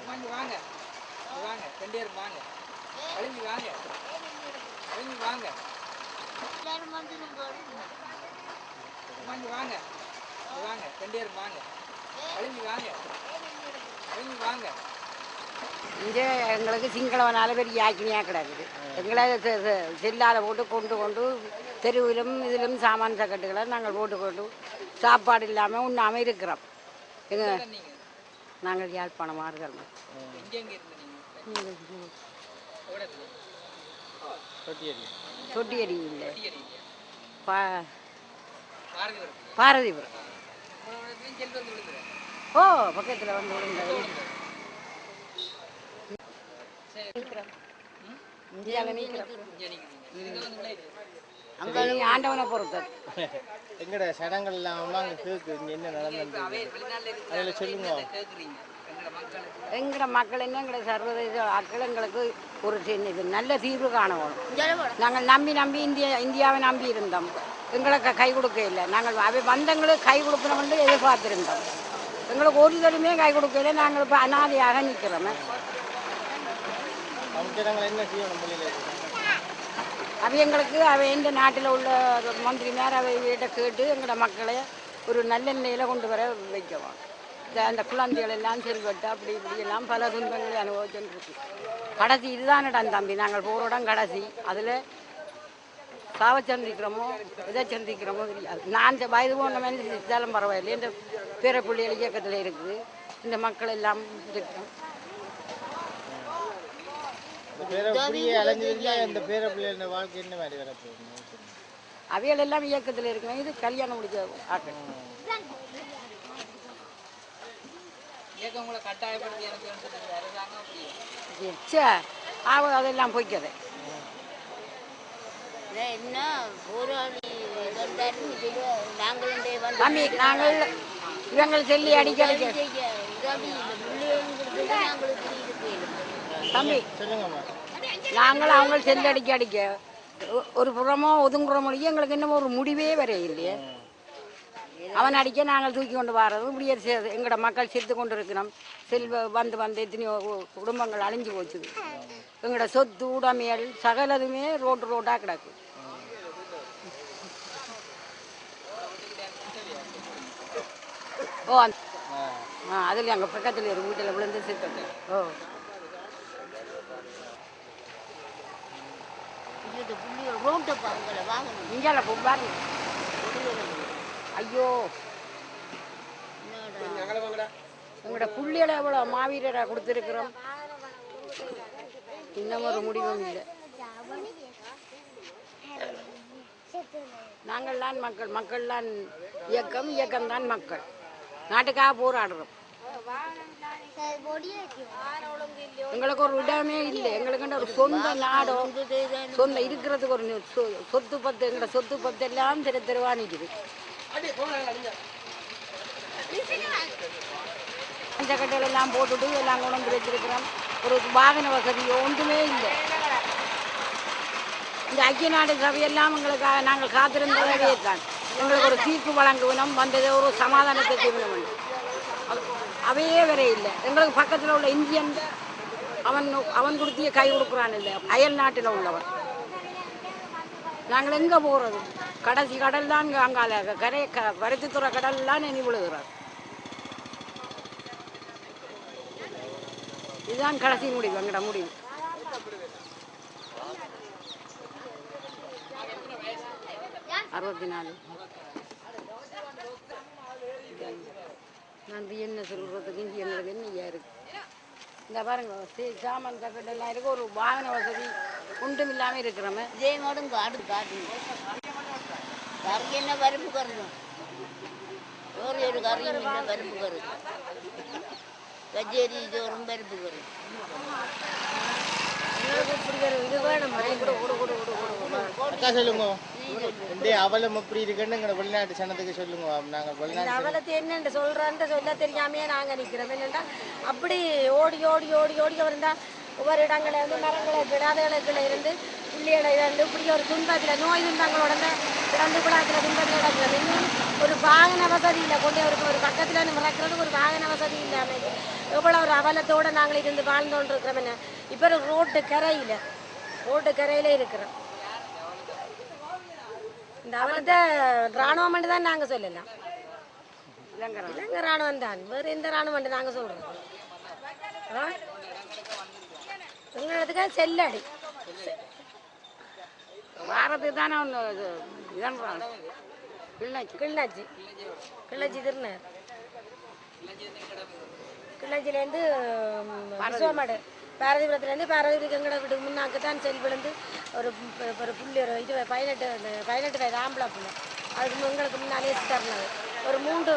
வாங்க வாங்க வாங்க 2 பேரும் வாங்க கிளம்பி வாங்க கிளம்பி வாங்க வாங்க வாங்க வாங்க 2 பேரும் வாங்க கிளம்பி வாங்க கிளம்பி வாங்க. இங்கே எங்களுக்கு சிங்களவனால பெரிய யாக்கினியாக கிடக்குது. எங்களை செல்லால் போட்டு கொண்டு கொண்டு தெருவிலும் இதிலும் சாமான் சக்கட்டுகளை நாங்கள் போட்டு சாப்பாடு இல்லாமல் உண்ணாமல் இருக்கிறோம். நாங்கள் யாழ்ப்பாணமாக இருக்கிறோம். தொட்டியடி இல்லை, பாரதிபுரம். ஓ, பக்கத்தில் வந்து விழுந்தது. ஆண்டவனை பொறுத்தது. எங்கட சடங்கள் இல்லாம என்ன நடந்தது சொல்லுங்க. எங்கட மக்கள் என்ன எங்கட சர்வதேச மக்கள் எங்களுக்கு ஒரு நல்ல தீர்வு காணணும். நாங்கள் நம்பி இந்தியாவை நம்பி இருந்தோம். எங்களுக்கு கை கொடுக்க இல்லை. நாங்கள் அவை வந்தங்களுக்கு கை கொடுக்கணும்னு எதிர்பார்த்திருந்தோம். எங்களுக்கு ஒரு தடவையுமே கை கொடுக்கல. நாங்கள் இப்போ அனாதையாக நிற்கிறோம். எங்களுக்கு இந்த நாட்டில் உள்ள மந்திரிமார் அவைகிட்ட கேட்டு எங்களோட மக்களை ஒரு நல்ல நிலையில் கொண்டு வர வைக்கணும். அந்த குழந்தைகள் எல்லாம் செல்வட்டு அப்படி இப்படியெல்லாம் பல துன்பங்களை அனுபவிச்சுருக்கு. கடைசி இதுதான் இடம் தம்பி, நாங்கள் போகிற இடம் கடைசி. அதில் சாவை சந்திக்கிறோமோ இதை சந்திக்கிறோமோ தெரியாது. நான் வயது போன மாதிரி இருந்தாலும் பரவாயில்லை. இந்த பேரப்பிள்ளைகள் இயக்கத்தில் இருக்குது. இந்த மக்கள் எல்லாம் இருக்கிறோம். அவைகள் எல்லாம் இயக்கத்தில் இருக்கணும். இது கல்யாணம் முடிச்ச ஆட்கள். அதெல்லாம் பொய்க்கதை. நாங்கள் இவங்கள் சொல்லி அடிக்க தம்பி, நாங்கள் அவங்க செல் அடிக்க ஒரு புறமோ ஒதுங்குற மொழியே எங்களுக்கு இன்னும் ஒரு முடிவே வர இல்லையே. அவன் அடிக்க நாங்கள் தூக்கி கொண்டு வர்றதும் இப்படியே எங்களோட மக்கள் செத்து கொண்டு இருக்கணும். செல்வ வந்து எத்தனையோ குடும்பங்கள் அழிஞ்சு போச்சுது. எங்களோட சொத்து உடைமைகள் சகலதுமே ரோட்டாக கிடக்கு. ஓ, அதில் எங்கள் பக்கத்தில் ஒரு வீட்டில் விழுந்து செத்து. ஓ, இங்கால பாருங்க. ஐயோ, எங்களோட புள்ளிகளை எவ்வளோ மாவீரரை கொடுத்துருக்குறோம். இன்னும் ஒரு முடிவும் இல்லை. நாங்கள் தான் மக்கள் தான் இயக்கம் தான் மக்கள். நாட்டுக்காக போராடுறோம். எங்களுக்கு ஒரு இடமே இல்லை. எங்களுக்கு ஒரு சொந்த நாடோ சொந்த இருக்கிறதுக்கு ஒரு சொத்து பத்து எங்களோட சொத்து பத்து எல்லாம் தெருவா நிற்குது. அந்த கட்டைகள் எல்லாம் போட்டுட்டு எல்லாம் கொண்டு வச்சிருக்கிறோம். ஒரு வாகன வசதி ஒன்றுமே இல்லை. இந்த ஐக்கிய நாடு சபையெல்லாம் எங்களுக்காக நாங்கள் காத்திருந்ததே தான். எங்களுக்கு ஒரு தீர்ப்பு வழங்குவினம் வந்தது, ஒரு சமாதானத்தை தீர்வு அவையே வர இல்லை. எங்களுக்கு பக்கத்தில் உள்ள இந்தியன் அவன் கொடுத்திய கை கொடுக்குறான் இல்லை, அயல் நாட்டில் உள்ளவன். நாங்கள் எங்கே போகிறது? கடைசி கடல் தான் அங்கால கரை பருத்தித்துற கடல்லாம் நினைவு விழுகிறார். இதுதான் கடைசி முடிவு, எங்கட முடிவு. அறுபத்தி 4. நான் என்ன சொல்கிறதுக்கு இங்கே எங்களுக்கு என்னையா இருக்குது. இந்த பாருங்க, சாமான் தக்கட்டெல்லாம் இருக்குது. ஒரு வாகன வசதி ஒன்றும் இல்லாமல் இருக்கிறோமே. இதே மாடும் காடு காட்டுங்க. கறி என்ன பருப்பு கறணும், ஒரு கறியும் இல்லை, பருப்பு கறி கச்சேரி சோறும் பருப்பு கறி. இது வேணும் சொல்லுங்க. அவலம் எப்படி இருக்குன்னு வெளிநாட்டு சனத்துக்கு சொல்லுங்க. நாங்கள் அவலத்தை என்னென்று சொல்றான்னு சொல்ல தெரியாமையே நாங்கள் நிற்கிறோம். என்னென்னா அப்படி ஓடி ஓடி ஓடி ஓடி வந்தா ஒவ்வொரு இடங்களை வந்து மரங்களை கிடாதகளுக்குள்ள இருந்து பிள்ளைகளை வந்து இப்படி ஒரு துன்பத்தில் நோய் துன்பங்களோட கிடந்து கூட அதில் துன்பத்தில் கிடக்குறது. இன்னும் ஒரு வாகன வசதி இல்லை, கொண்டு ஒரு பக்கத்தில் மறக்கிறதுக்கு ஒரு வாகன வசதி இல்லாமல் எவ்வளோ ஒரு அவலத்தோடு நாங்கள் இருந்து வாழ்ந்தோன்னு இருக்கிறோம். என்ன இப்போ ரோட்டு கரையில் இருக்கிறோம். இந்த அவலத்தை இராணுவம் தான் நாங்கள் சொல்லலாம். இலங்கை இராணுவம் தான், வேறு எந்த இராணுவம் நாங்கள் சொல்கிறோம். எங்களுக்கு செல்லடி வாரத்துக்கு தானே ஒன்று கிள்ளச்சி திருநர் கிள்ளச்சிலேருந்து விசுவமாடு பாரதிபுரத்துலேருந்து பாரதிபுரத்துக்கு எங்கட வீட்டுக்கு முன்னாக்கு தான் செல் விழுந்து ஒரு புள்ளி ஒரு 18 வயது ஆம்பளை பிள்ளை. அதுக்கு எங்களுக்கு முன்னாலே தரணும். ஒரு மூன்று